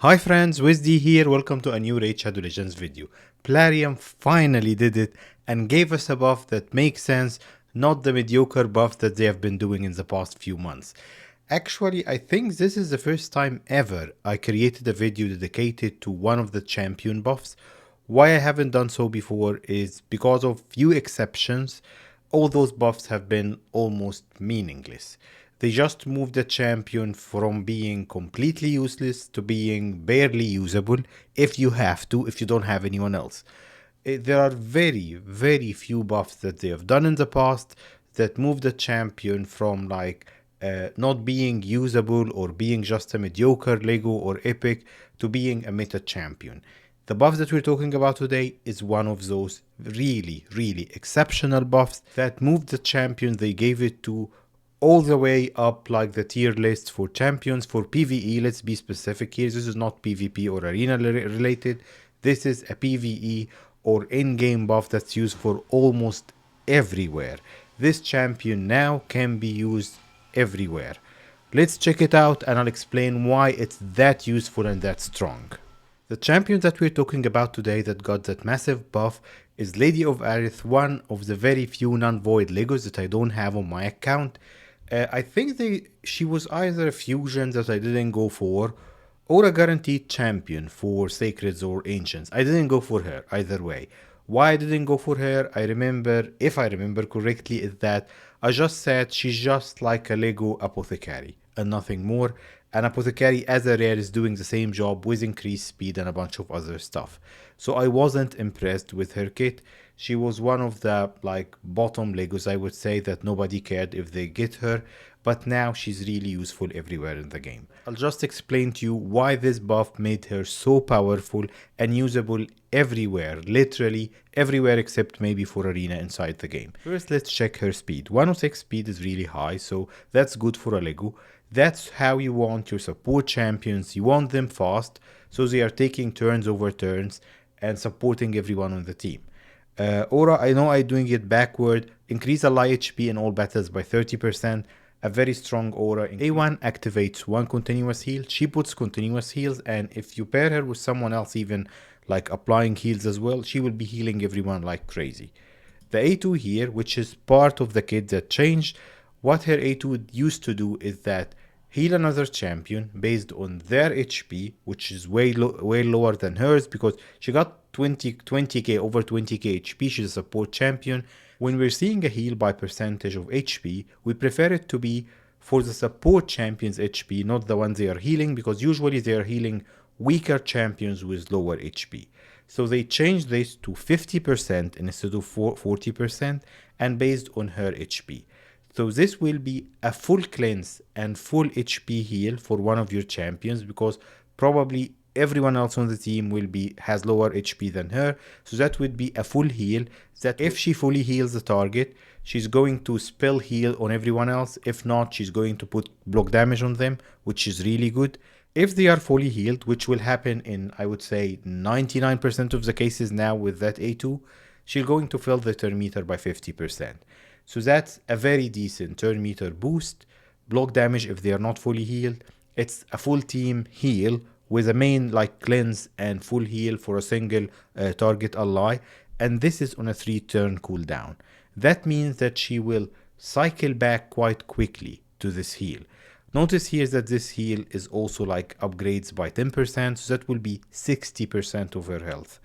Hi friends, WizD here, welcome to a new Raid Shadow Legends video. Plarium finally did it and gave us a buff that makes sense, not the mediocre buff that they have been doing in the past few months. Actually, I think this is the first time ever I created a video dedicated to one of the champion buffs. Why I haven't done so before is because of few exceptions, all those buffs have been almost meaningless. They just moved the champion from being completely useless to being barely usable if you have to, if you don't have anyone else. There are very few buffs that they have done in the past that moved the champion from not being usable or being just a mediocre Lego or epic to being a meta champion. The buff that we're talking about today is one of those really exceptional buffs that moved the champion they gave it to all the way up like the tier list for champions for PvE. Let's be specific here. This is not PvP or arena related. This is a PvE or in-game buff that's used for almost everywhere. This champion now can be used everywhere. Let's check it out and I'll explain why it's that useful and that strong. The champion that we're talking about today that got that massive buff is Lady of Ireth, one of the very few non-void Legos that I don't have on my account. I think she was either a fusion that I didn't go for or a guaranteed champion for Sacreds or Ancients. I didn't go for her either way. Why I didn't go for her, I remember, if I remember correctly, is that I just said she's just like a Lego apothecary and nothing more. An apothecary as a rare is doing the same job with increased speed and a bunch of other stuff. So I wasn't impressed with her kit. She was one of the bottom Legos, I would say, that nobody cared if they get her, but now she's really useful everywhere in the game. I'll just explain to you why this buff made her so powerful and usable everywhere, literally everywhere except maybe for arena inside the game. First, let's check her speed. 106 speed is really high, so that's good for a Lego. That's how you want your support champions. You want them fast, so they are taking turns over turns and supporting everyone on the team. Aura, I know I'm doing it backward. Increase ally HP in all battles by 30%. A very strong aura. A1 activates one continuous heal. She puts continuous heals, and if you pair her with someone else even like applying heals as well, she will be healing everyone like crazy. The A2 here, which is part of the kit that changed, what her A2 used to do is that heal another champion based on their HP, which is way lower than hers because she got 20k over 20k HP. She's a support champion. When we're seeing a heal by percentage of HP, we prefer it to be for the support champions HP, not the ones they are healing, because usually they are healing weaker champions with lower HP. So they changed this to 50% instead of 40% and based on her HP. So this will be a full cleanse and full HP heal for one of your champions because probably everyone else on the team has lower HP than her. So that would be a full heal that if she fully heals the target, she's going to spell heal on everyone else. If not, she's going to put block damage on them, which is really good. If they are fully healed, which will happen in, I would say, 99% of the cases now with that A2, she's going to fill the turn meter by 50%. So that's a very decent turn meter boost. Block damage if they are not fully healed. It's a full team heal with a main cleanse and full heal for a single target ally. And this is on a 3-turn cooldown. That means that she will cycle back quite quickly to this heal. Notice here that this heal is also upgrades by 10%, so that will be 60% of her health.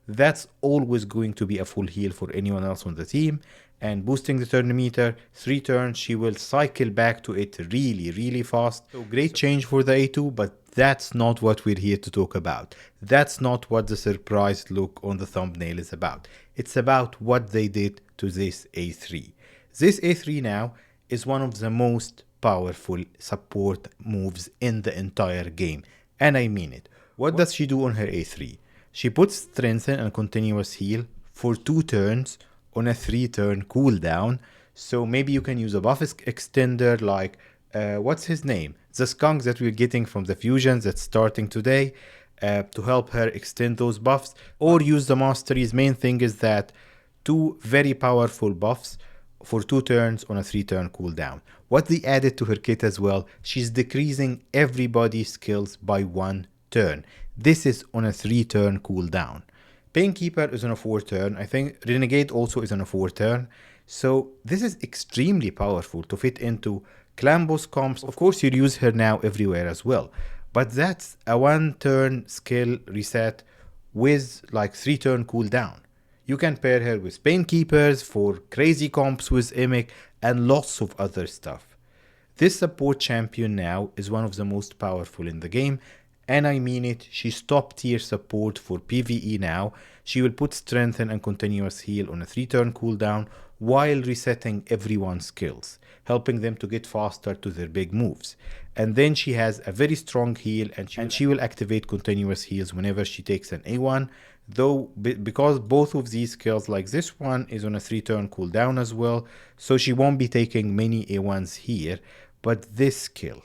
That's always going to be a full heal for anyone else on the team. And boosting the turn meter, 3 turns, she will cycle back to it really fast. So great change for the A2, but that's not what we're here to talk about. That's not what the surprised look on the thumbnail is about. It's about what they did to this A3. This A3 now is one of the most powerful support moves in the entire game. And I mean it. What does she do on her A3? She puts strengthen and continuous heal for 2 turns on a 3-turn cooldown. So maybe you can use a buff extender what's his name? The skunk that we're getting from the fusions that's starting today to help her extend those buffs, or use the masteries. Main thing is that 2 very powerful buffs for 2 turns on a 3-turn cooldown. What they added to her kit as well, she's decreasing everybody's skills by 1 turn. This is on a 3-turn cooldown. Painkeeper is on a 4-turn. I think Renegade also is on a 4-turn. So this is extremely powerful to fit into clan boss comps. Of course, you use her now everywhere as well. But that's a 1-turn skill reset with like 3-turn cooldown. You can pair her with Painkeepers for crazy comps with Emic and lots of other stuff. This support champion now is one of the most powerful in the game, and I mean it, she's top tier support for PvE now. She will put strengthen and continuous heal on a 3-turn cooldown while resetting everyone's skills, helping them to get faster to their big moves. And then she has a very strong heal, and she will activate continuous heals whenever she takes an A1, though because both of these skills, like this one, is on a 3-turn cooldown as well, so she won't be taking many A1s here. But this skill,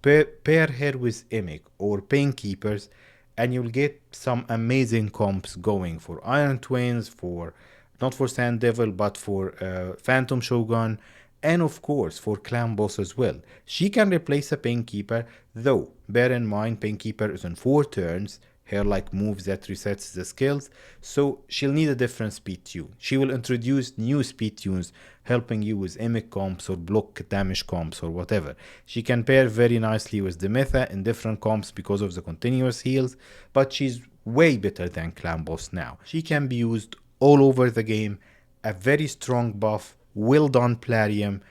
pair her with Emic or Painkeepers, and you'll get some amazing comps going for Iron Twins, for not for Sand Devil, but for Phantom Shogun, and of course for Clan Boss as well. She can replace a Painkeeper, though bear in mind Painkeeper is on 4 turns, her like moves that resets the skills, so she'll need a different speed tune. She will introduce new speed tunes helping you with Emic comps or block damage comps or whatever. She can pair very nicely with Demetha in different comps because of the continuous heals, but she's way better than Clan Boss now. She can be used all over the game, a very strong buff, well done Plarium.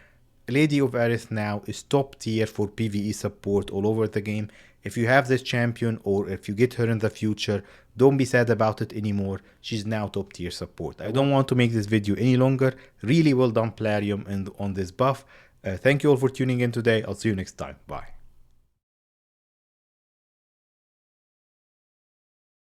Lady of Ireth now is top tier for PvE support all over the game. If you have this champion or if you get her in the future, don't be sad about it anymore. She's now top tier support. I don't want to make this video any longer. Really well done Plarium on this buff. Thank you all for tuning in today. I'll see you next time. Bye.